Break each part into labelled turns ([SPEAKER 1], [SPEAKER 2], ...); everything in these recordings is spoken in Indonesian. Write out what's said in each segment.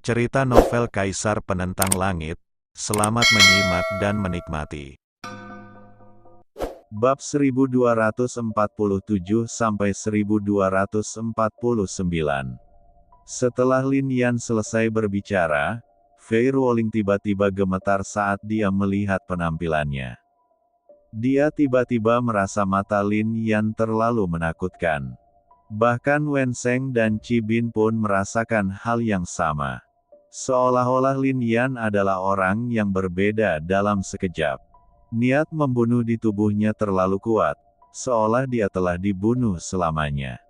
[SPEAKER 1] Cerita novel Kaisar Penentang Langit. Selamat menyimak dan menikmati. Bab 1247-1249. Setelah Lin Yan selesai berbicara, Fei Ruoling tiba-tiba gemetar saat dia melihat penampilannya. Dia tiba-tiba merasa mata Lin Yan terlalu menakutkan. Bahkan Wen Sheng dan Qi Bin pun merasakan hal yang sama. Seolah-olah Lin Yan adalah orang yang berbeda dalam sekejap. Niat membunuh di tubuhnya terlalu kuat, seolah dia telah dibunuh selamanya.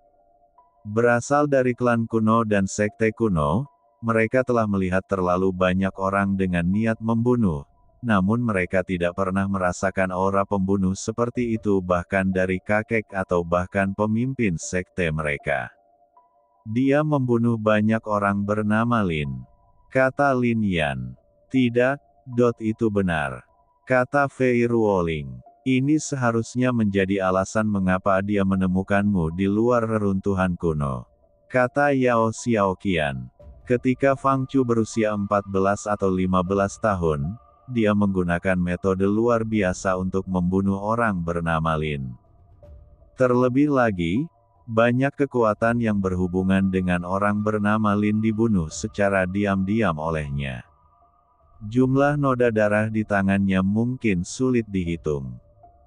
[SPEAKER 1] Berasal dari klan kuno dan sekte kuno, mereka telah melihat terlalu banyak orang dengan niat membunuh, namun mereka tidak pernah merasakan aura pembunuh seperti itu bahkan dari kakek atau bahkan pemimpin sekte mereka. Dia membunuh banyak orang bernama Lin. Kata Lin Yan. Tidak, itu benar. Kata Fei Ruoling. Ini seharusnya menjadi alasan mengapa dia menemukanmu di luar reruntuhan kuno. Kata Yao Xiaoqian. Ketika Fang Chu berusia 14 atau 15 tahun, dia menggunakan metode luar biasa untuk membunuh orang bernama Lin. Terlebih lagi, banyak kekuatan yang berhubungan dengan orang bernama Lin dibunuh secara diam-diam olehnya. Jumlah noda darah di tangannya mungkin sulit dihitung.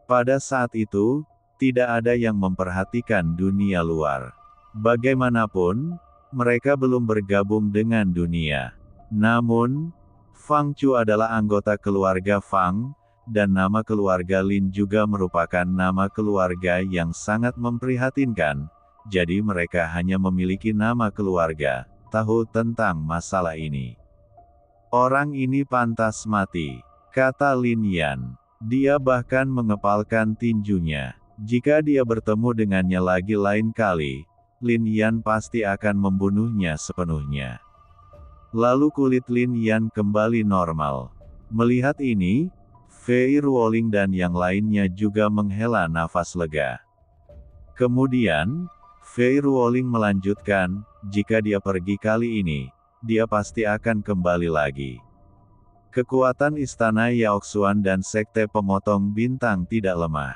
[SPEAKER 1] Pada saat itu, tidak ada yang memperhatikan dunia luar. Bagaimanapun, mereka belum bergabung dengan dunia. Namun, Fang Chu adalah anggota keluarga Fang, dan nama keluarga Lin juga merupakan nama keluarga yang sangat memprihatinkan, jadi mereka hanya memiliki nama keluarga, tahu tentang masalah ini. Orang ini pantas mati, kata Lin Yan. Dia bahkan mengepalkan tinjunya. Jika dia bertemu dengannya lagi lain kali, Lin Yan pasti akan membunuhnya sepenuhnya. Lalu kulit Lin Yan kembali normal. Melihat ini, Fei Ruoling dan yang lainnya juga menghela nafas lega. Kemudian, Fei Ruoling melanjutkan, jika dia pergi kali ini, dia pasti akan kembali lagi. Kekuatan Istana Yaoxuan dan Sekte Pemotong Bintang tidak lemah.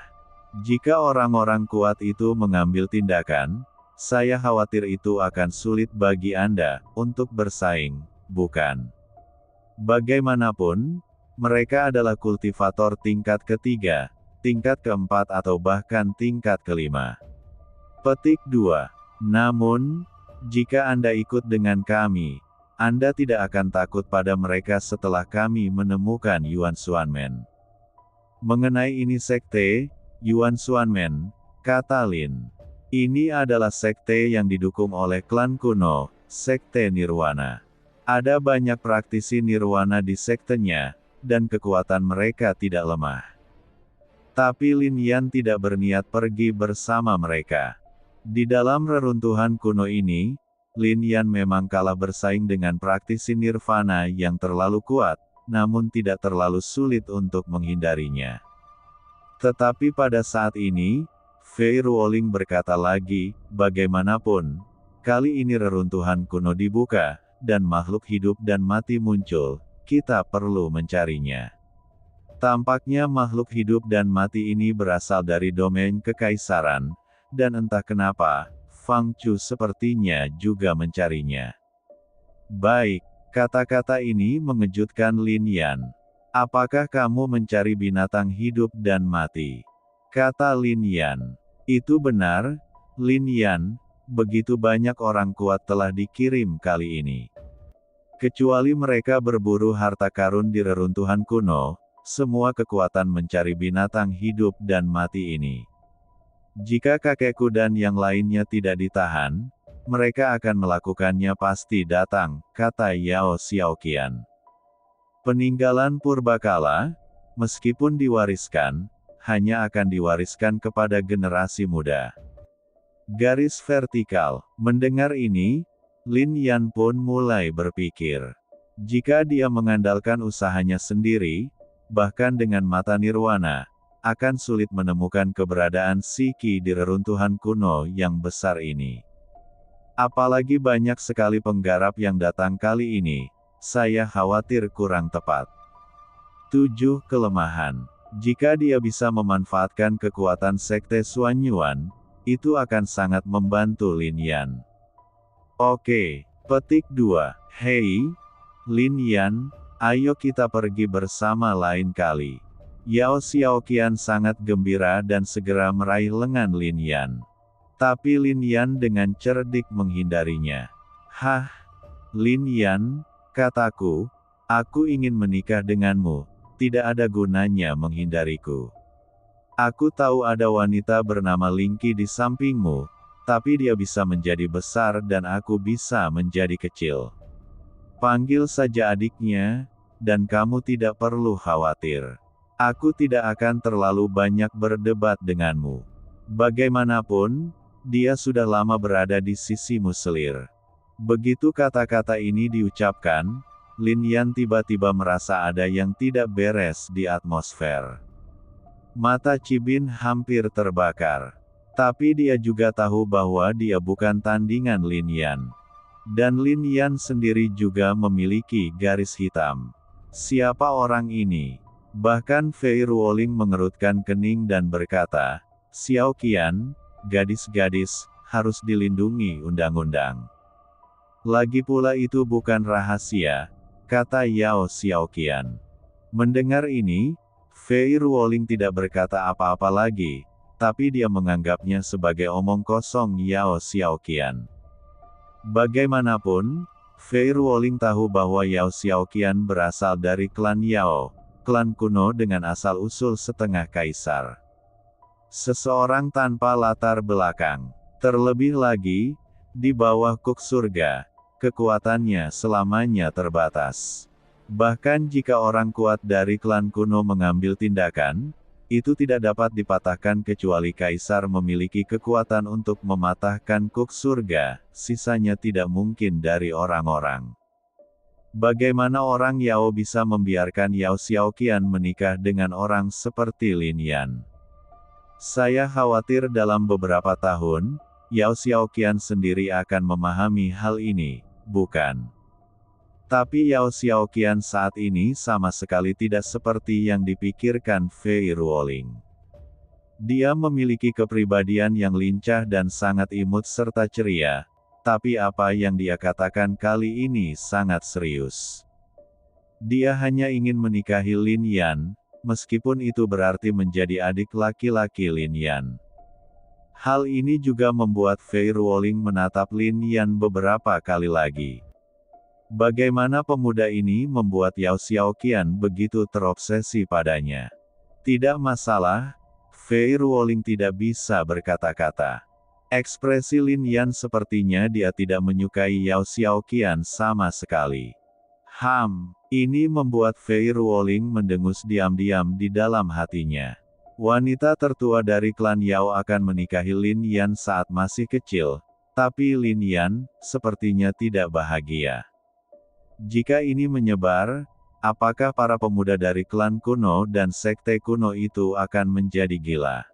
[SPEAKER 1] Jika orang-orang kuat itu mengambil tindakan, saya khawatir itu akan sulit bagi Anda untuk bersaing, bukan? Bagaimanapun, mereka adalah kultivator tingkat ketiga, tingkat keempat atau bahkan tingkat kelima. Petik 2. Namun, jika Anda ikut dengan kami, Anda tidak akan takut pada mereka setelah kami menemukan Yuan Xuanmen. Mengenai ini sekte, Yuan Xuanmen, kata Lin. Ini adalah sekte yang didukung oleh klan kuno, sekte Nirwana. Ada banyak praktisi Nirwana di sektenya, dan kekuatan mereka tidak lemah. Tapi Lin Yan tidak berniat pergi bersama mereka. Di dalam reruntuhan kuno ini, Lin Yan memang kalah bersaing dengan praktisi Nirvana yang terlalu kuat, namun tidak terlalu sulit untuk menghindarinya. Tetapi pada saat ini, Fei Ruoling berkata lagi, bagaimanapun, kali ini reruntuhan kuno dibuka, dan makhluk hidup dan mati muncul. Kita perlu mencarinya. Tampaknya makhluk hidup dan mati ini berasal dari domain kekaisaran, dan entah kenapa, Fang Chu sepertinya juga mencarinya. Baik, kata-kata ini mengejutkan Lin Yan. Apakah kamu mencari binatang hidup dan mati? Kata Lin Yan. Itu benar, Lin Yan, begitu banyak orang kuat telah dikirim kali ini. Kecuali mereka berburu harta karun di reruntuhan kuno, semua kekuatan mencari binatang hidup dan mati ini. Jika kakekku dan yang lainnya tidak ditahan, mereka akan melakukannya pasti datang, kata Yao Xiaoqian. Peninggalan purbakala, meskipun diwariskan, hanya akan diwariskan kepada generasi muda. Garis vertikal. Mendengar ini, Lin Yan pun mulai berpikir. Jika dia mengandalkan usahanya sendiri, bahkan dengan mata nirwana, akan sulit menemukan keberadaan Si Qi di reruntuhan kuno yang besar ini. Apalagi banyak sekali penggarap yang datang kali ini, saya khawatir kurang tepat. 7. Kelemahan. Jika dia bisa memanfaatkan kekuatan Sekte Xuanyuan, itu akan sangat membantu Lin Yan. Oke, petik 2. Hei, Lin Yan, ayo kita pergi bersama lain kali. Yao Xiaoqian sangat gembira dan segera meraih lengan Lin Yan. Tapi Lin Yan dengan cerdik menghindarinya. Hah? Lin Yan, kataku, aku ingin menikah denganmu, tidak ada gunanya menghindariku. Aku tahu ada wanita bernama Lingqi di sampingmu, tapi dia bisa menjadi besar dan aku bisa menjadi kecil. Panggil saja adiknya, dan kamu tidak perlu khawatir. Aku tidak akan terlalu banyak berdebat denganmu. Bagaimanapun, dia sudah lama berada di sisimu selir. Begitu kata-kata ini diucapkan, Lin Yan tiba-tiba merasa ada yang tidak beres di atmosfer. Mata Cibin hampir terbakar. Tapi dia juga tahu bahwa dia bukan tandingan Lin Yan. Dan Lin Yan sendiri juga memiliki garis hitam. Siapa orang ini? Bahkan Fei Ruoling mengerutkan kening dan berkata, Xiaoqian, gadis-gadis, harus dilindungi undang-undang. Lagi pula itu bukan rahasia, kata Yao Xiaoqian. Mendengar ini, Fei Ruoling tidak berkata apa-apa lagi, tapi dia menganggapnya sebagai omong kosong Yao Xiaoqian. Bagaimanapun, Fei Ruoling tahu bahwa Yao Xiaoqian berasal dari klan Yao, klan kuno dengan asal-usul setengah kaisar. Seseorang tanpa latar belakang. Terlebih lagi, di bawah kuk surga, kekuatannya selamanya terbatas. Bahkan jika orang kuat dari klan kuno mengambil tindakan, itu tidak dapat dipatahkan kecuali kaisar memiliki kekuatan untuk mematahkan kuk surga, sisanya tidak mungkin dari orang-orang. Bagaimana orang Yao bisa membiarkan Yao Xiaoqian menikah dengan orang seperti Lin Yan? Saya khawatir dalam beberapa tahun, Yao Xiaoqian sendiri akan memahami hal ini, bukan? Tapi Yao Xiaoqian saat ini sama sekali tidak seperti yang dipikirkan Fei Ruoling. Dia memiliki kepribadian yang lincah dan sangat imut serta ceria, tapi apa yang dia katakan kali ini sangat serius. Dia hanya ingin menikahi Lin Yan, meskipun itu berarti menjadi adik laki-laki Lin Yan. Hal ini juga membuat Fei Ruoling menatap Lin Yan beberapa kali lagi. Bagaimana pemuda ini membuat Yao Xiaoqian begitu terobsesi padanya? Tidak masalah, Fei Ruoling tidak bisa berkata-kata. Ekspresi Lin Yan sepertinya dia tidak menyukai Yao Xiaoqian sama sekali. Ini membuat Fei Ruoling mendengus diam-diam di dalam hatinya. Wanita tertua dari klan Yao akan menikahi Lin Yan saat masih kecil, tapi Lin Yan sepertinya tidak bahagia. Jika ini menyebar, apakah para pemuda dari klan kuno dan sekte kuno itu akan menjadi gila?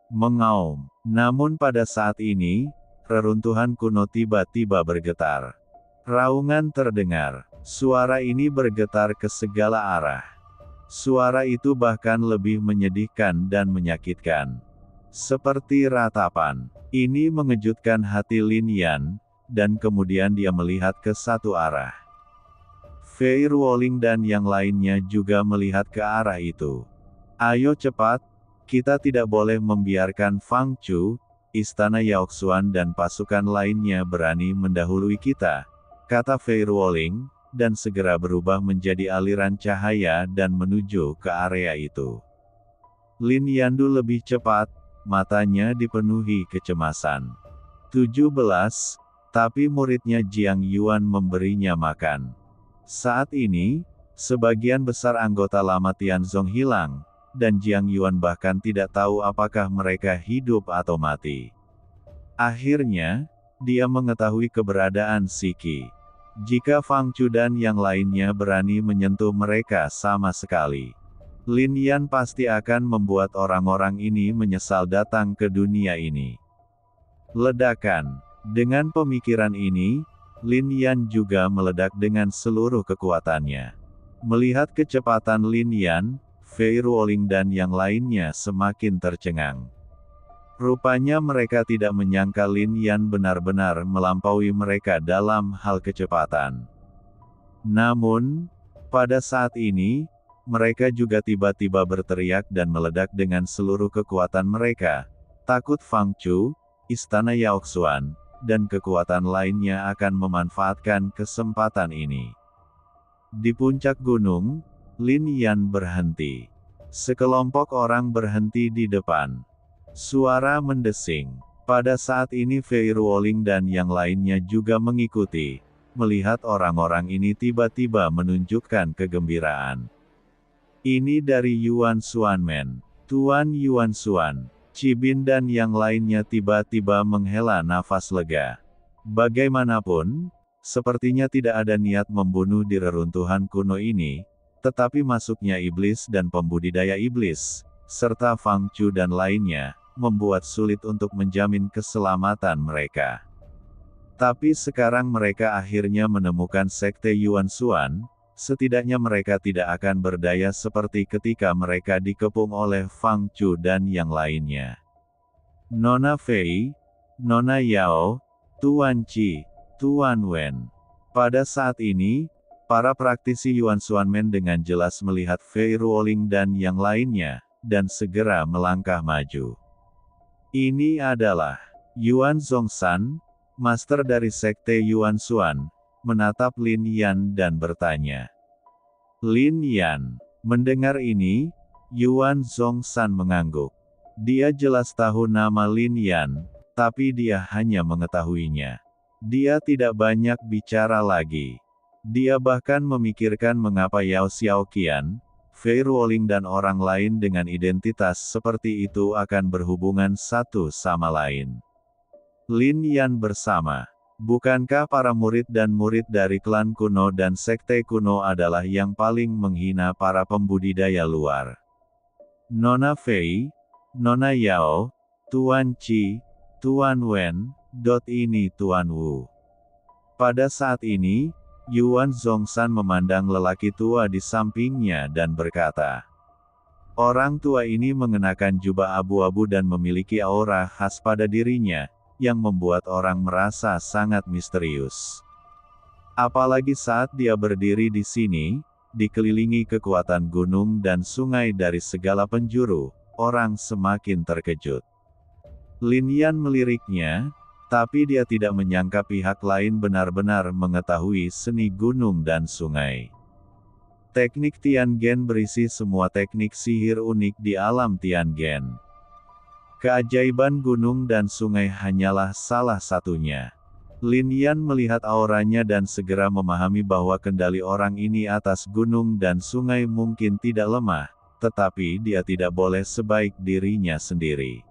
[SPEAKER 1] Mengaum. Namun pada saat ini, reruntuhan kuno tiba-tiba bergetar. Raungan terdengar. Suara ini bergetar ke segala arah. Suara itu bahkan lebih menyedihkan dan menyakitkan. Seperti ratapan. Ini mengejutkan hati Lin Yan, dan kemudian dia melihat ke satu arah. Fei Ruoling dan yang lainnya juga melihat ke arah itu. Ayo cepat, kita tidak boleh membiarkan Fang Chu, Istana Yaoxuan dan pasukan lainnya berani mendahului kita, kata Fei Ruoling, dan segera berubah menjadi aliran cahaya dan menuju ke area itu. Lin Yandu lebih cepat, matanya dipenuhi kecemasan. 17, tapi muridnya Jiang Yuan memberinya makan. Saat ini, sebagian besar anggota lama Tianzong hilang, dan Jiang Yuan bahkan tidak tahu apakah mereka hidup atau mati. Akhirnya, dia mengetahui keberadaan Si Qi. Jika Fang Chu dan yang lainnya berani menyentuh mereka sama sekali, Lin Yan pasti akan membuat orang-orang ini menyesal datang ke dunia ini. Ledakan. Dengan pemikiran ini, Lin Yan juga meledak dengan seluruh kekuatannya. Melihat kecepatan Lin Yan, Fei Ruoling dan yang lainnya semakin tercengang. Rupanya mereka tidak menyangka Lin Yan benar-benar melampaui mereka dalam hal kecepatan. Namun, pada saat ini, mereka juga tiba-tiba berteriak dan meledak dengan seluruh kekuatan mereka. Takut Fang Chu, Istana Yaoxuan, dan kekuatan lainnya akan memanfaatkan kesempatan ini. Di puncak gunung, Lin Yan berhenti. Sekelompok orang berhenti di depan. Suara mendesing. Pada saat ini Fei Ruoling dan yang lainnya juga mengikuti. Melihat orang-orang ini tiba-tiba menunjukkan kegembiraan. Ini dari Yuan Xuanmen. Tuan Yuan Xuan. Cibin dan yang lainnya tiba-tiba menghela nafas lega. Bagaimanapun, sepertinya tidak ada niat membunuh di reruntuhan kuno ini, tetapi masuknya iblis dan pembudidaya iblis, serta Fang Chu dan lainnya, membuat sulit untuk menjamin keselamatan mereka. Tapi sekarang mereka akhirnya menemukan sekte Yuan Xuan, setidaknya mereka tidak akan berdaya seperti ketika mereka dikepung oleh Fang Chu dan yang lainnya. Nona Fei, Nona Yao, Tuan Qi, Tuan Wen. Pada saat ini, para praktisi Yuan Xuanmen dengan jelas melihat Fei Ruoling dan yang lainnya, dan segera melangkah maju. Ini adalah Yuan Zhongshan, master dari sekte Yuan Xuan, menatap Lin Yan dan bertanya. Lin Yan. Mendengar ini, Yuan Zhongshan mengangguk. Dia jelas tahu nama Lin Yan, tapi dia hanya mengetahuinya. Dia tidak banyak bicara lagi. Dia bahkan memikirkan mengapa Yao Xiaoqian, Fei Ruoling dan orang lain dengan identitas seperti itu akan berhubungan satu sama lain. Lin Yan bersama. Bukankah para murid dan murid dari klan kuno dan sekte kuno adalah yang paling menghina para pembudidaya luar? Nona Fei, Nona Yao, Tuan Qi, Tuan Wen, ini Tuan Wu. Pada saat ini, Yuan Zhongshan memandang lelaki tua di sampingnya dan berkata. Orang tua ini mengenakan jubah abu-abu dan memiliki aura khas pada dirinya, yang membuat orang merasa sangat misterius. Apalagi saat dia berdiri di sini, dikelilingi kekuatan gunung dan sungai dari segala penjuru, orang semakin terkejut. Lin Yan meliriknya, tapi dia tidak menyangka pihak lain benar-benar mengetahui seni gunung dan sungai. Teknik Tiangen berisi semua teknik sihir unik di alam Tiangen. Keajaiban gunung dan sungai hanyalah salah satunya. Lin Yan melihat auranya dan segera memahami bahwa kendali orang ini atas gunung dan sungai mungkin tidak lemah, tetapi dia tidak boleh sebaik dirinya sendiri.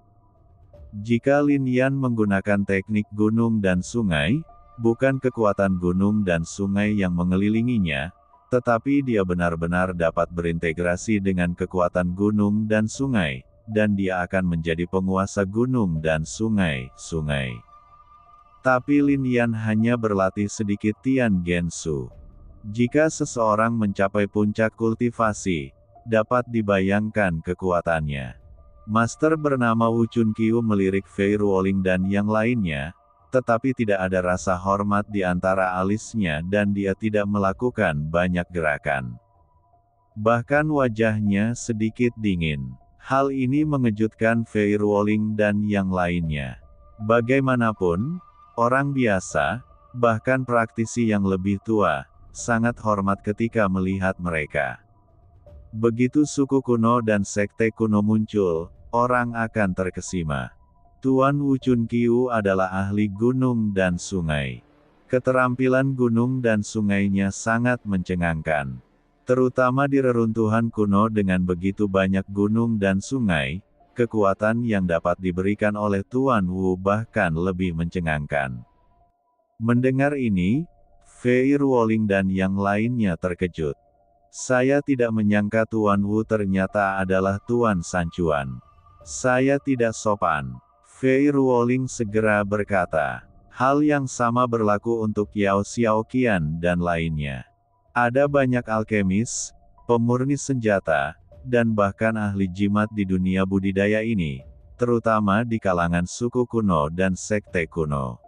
[SPEAKER 1] Jika Lin Yan menggunakan teknik gunung dan sungai, bukan kekuatan gunung dan sungai yang mengelilinginya, tetapi dia benar-benar dapat berintegrasi dengan kekuatan gunung dan sungai. Dan dia akan menjadi penguasa gunung dan sungai-sungai. Tapi Lin Yan hanya berlatih sedikit Tiangen Su. Jika seseorang mencapai puncak kultivasi, dapat dibayangkan kekuatannya. Master bernama Wu Chunqiu melirik Fei Ruoling dan yang lainnya, tetapi tidak ada rasa hormat di antara alisnya dan dia tidak melakukan banyak gerakan. Bahkan wajahnya sedikit dingin. Hal ini mengejutkan Fei Ruoling dan yang lainnya. Bagaimanapun, orang biasa, bahkan praktisi yang lebih tua, sangat hormat ketika melihat mereka. Begitu suku kuno dan sekte kuno muncul, orang akan terkesima. Tuan Wu Chunqiu adalah ahli gunung dan sungai. Keterampilan gunung dan sungainya sangat mencengangkan. Terutama di reruntuhan kuno dengan begitu banyak gunung dan sungai, kekuatan yang dapat diberikan oleh Tuan Wu bahkan lebih mencengangkan. Mendengar ini, Fei Ruoling dan yang lainnya terkejut. Saya tidak menyangka Tuan Wu ternyata adalah Tuan Sancuan. Saya tidak sopan. Fei Ruoling segera berkata. Hal yang sama berlaku untuk Yao Xiaoqian dan lainnya. Ada banyak alkemis, pemurni senjata, dan bahkan ahli jimat di dunia budidaya ini, terutama di kalangan suku kuno dan sekte kuno.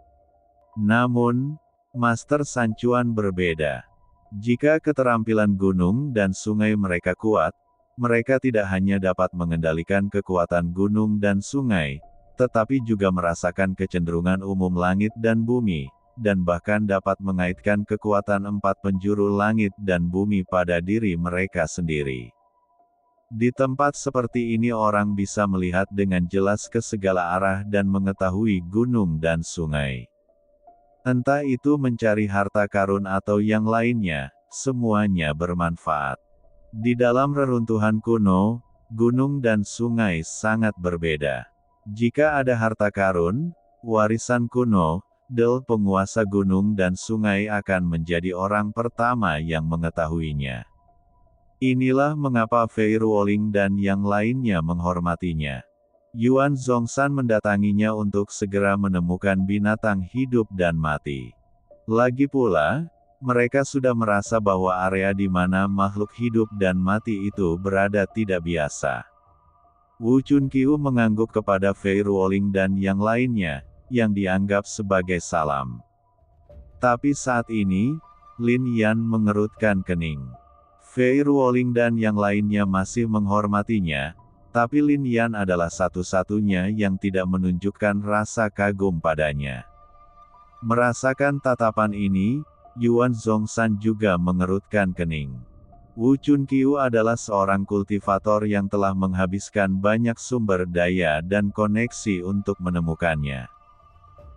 [SPEAKER 1] Namun, Master Sancuan berbeda. Jika keterampilan gunung dan sungai mereka kuat, mereka tidak hanya dapat mengendalikan kekuatan gunung dan sungai, tetapi juga merasakan kecenderungan umum langit dan bumi, dan bahkan dapat mengaitkan kekuatan 4 penjuru langit dan bumi pada diri mereka sendiri. Di tempat seperti ini orang bisa melihat dengan jelas ke segala arah dan mengetahui gunung dan sungai. Entah itu mencari harta karun atau yang lainnya, semuanya bermanfaat. Di dalam reruntuhan kuno, gunung dan sungai sangat berbeda. Jika ada harta karun, warisan kuno, penguasa gunung dan sungai akan menjadi orang pertama yang mengetahuinya. Inilah mengapa Fei Ruoling dan yang lainnya menghormatinya. Yuan Zhongshan mendatanginya untuk segera menemukan binatang hidup dan mati. Lagi pula, mereka sudah merasa bahwa area di mana makhluk hidup dan mati itu berada tidak biasa. Wu Chunqiu mengangguk kepada Fei Ruoling dan yang lainnya, yang dianggap sebagai salam. Tapi saat ini, Lin Yan mengerutkan kening. Fei Ruoling dan yang lainnya masih menghormatinya, tapi Lin Yan adalah satu-satunya yang tidak menunjukkan rasa kagum padanya. Merasakan tatapan ini, Yuan Zhongshan juga mengerutkan kening. Wu Chunqiu adalah seorang kultivator yang telah menghabiskan banyak sumber daya dan koneksi untuk menemukannya.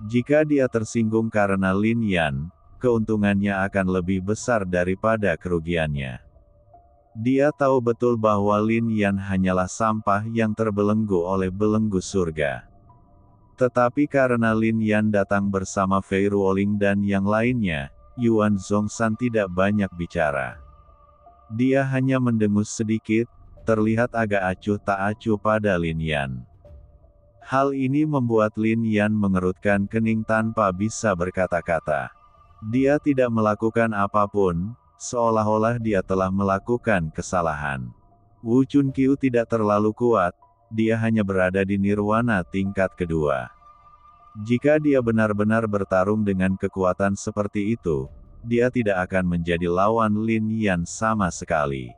[SPEAKER 1] Jika dia tersinggung karena Lin Yan, keuntungannya akan lebih besar daripada kerugiannya. Dia tahu betul bahwa Lin Yan hanyalah sampah yang terbelenggu oleh belenggu surga. Tetapi karena Lin Yan datang bersama Fei Ruoling dan yang lainnya, Yuan Zhongshan tidak banyak bicara. Dia hanya mendengus sedikit, terlihat agak acuh tak acuh pada Lin Yan. Hal ini membuat Lin Yan mengerutkan kening tanpa bisa berkata-kata. Dia tidak melakukan apapun, seolah-olah dia telah melakukan kesalahan. Wu Chunqiu tidak terlalu kuat, dia hanya berada di nirwana tingkat kedua. Jika dia benar-benar bertarung dengan kekuatan seperti itu, dia tidak akan menjadi lawan Lin Yan sama sekali.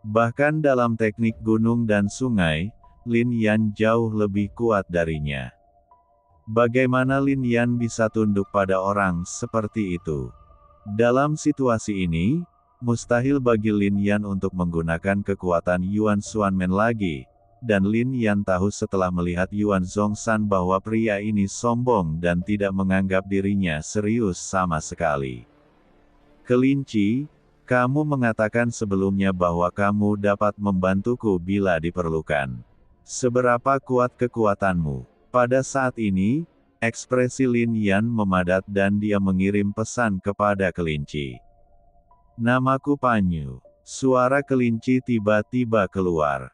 [SPEAKER 1] Bahkan dalam teknik gunung dan sungai, Lin Yan jauh lebih kuat darinya. Bagaimana Lin Yan bisa tunduk pada orang seperti itu? Dalam situasi ini, mustahil bagi Lin Yan untuk menggunakan kekuatan Yuan Xuanmen lagi, dan Lin Yan tahu setelah melihat Yuan Zhongshan bahwa pria ini sombong dan tidak menganggap dirinya serius sama sekali. Kelinci, kamu mengatakan sebelumnya bahwa kamu dapat membantuku bila diperlukan. Seberapa kuat kekuatanmu? Pada saat ini, ekspresi Lin Yan memadat dan dia mengirim pesan kepada kelinci. Namaku Panyu. Suara kelinci tiba-tiba keluar.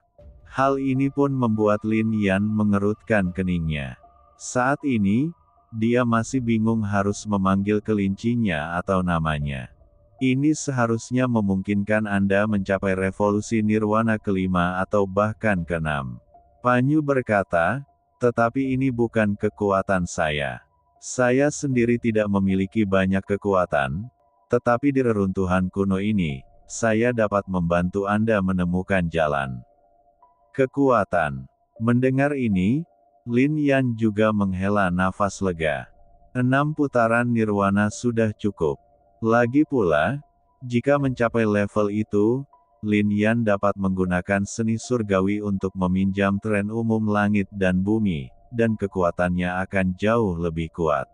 [SPEAKER 1] Hal ini pun membuat Lin Yan mengerutkan keningnya. Saat ini, dia masih bingung harus memanggil kelincinya atau namanya. Ini seharusnya memungkinkan Anda mencapai revolusi nirwana kelima atau bahkan keenam. Panyu berkata, tetapi ini bukan kekuatan saya. Saya sendiri tidak memiliki banyak kekuatan, tetapi di reruntuhan kuno ini, saya dapat membantu Anda menemukan jalan. Kekuatan. Mendengar ini, Lin Yan juga menghela nafas lega. 6 putaran nirwana sudah cukup. Lagi pula, jika mencapai level itu, Lin Yan dapat menggunakan seni surgawi untuk meminjam tren umum langit dan bumi, dan kekuatannya akan jauh lebih kuat.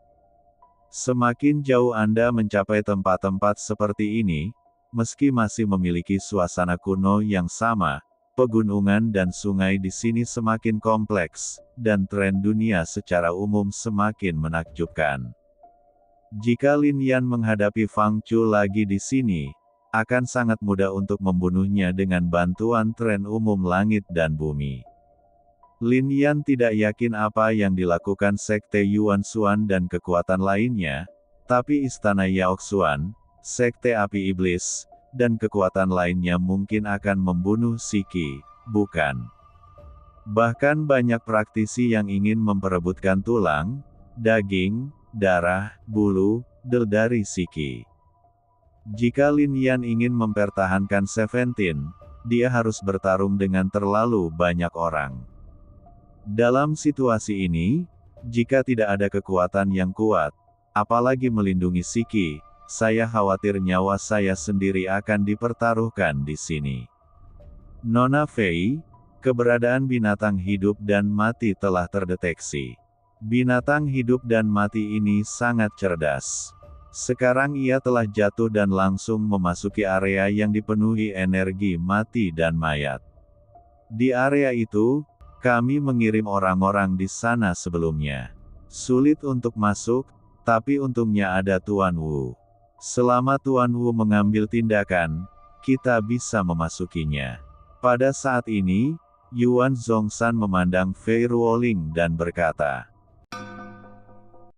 [SPEAKER 1] Semakin jauh Anda mencapai tempat-tempat seperti ini, meski masih memiliki suasana kuno yang sama, pegunungan dan sungai di sini semakin kompleks, dan tren dunia secara umum semakin menakjubkan. Jika Lin Yan menghadapi Fang Chu lagi di sini, akan sangat mudah untuk membunuhnya dengan bantuan tren umum langit dan bumi. Lin Yan tidak yakin apa yang dilakukan Sekte Yuan Xuan dan kekuatan lainnya, tapi Istana Yaoxuan, Sekte Api Iblis, dan kekuatan lainnya mungkin akan membunuh Siki, bukan? Bahkan banyak praktisi yang ingin memperebutkan tulang, daging, darah, bulu, del dari Siki. Jika Lin Yan ingin mempertahankan Seventeen, dia harus bertarung dengan terlalu banyak orang. Dalam situasi ini, jika tidak ada kekuatan yang kuat, apalagi melindungi Siki, saya khawatir nyawa saya sendiri akan dipertaruhkan di sini. Nona Fei, keberadaan binatang hidup dan mati telah terdeteksi. Binatang hidup dan mati ini sangat cerdas. Sekarang ia telah jatuh dan langsung memasuki area yang dipenuhi energi mati dan mayat. Di area itu, kami mengirim orang-orang di sana sebelumnya. Sulit untuk masuk, tapi untungnya ada Tuan Wu. Selama Tuan Wu mengambil tindakan, kita bisa memasukinya. Pada saat ini, Yuan Zhongshan memandang Fei Ruoling dan berkata,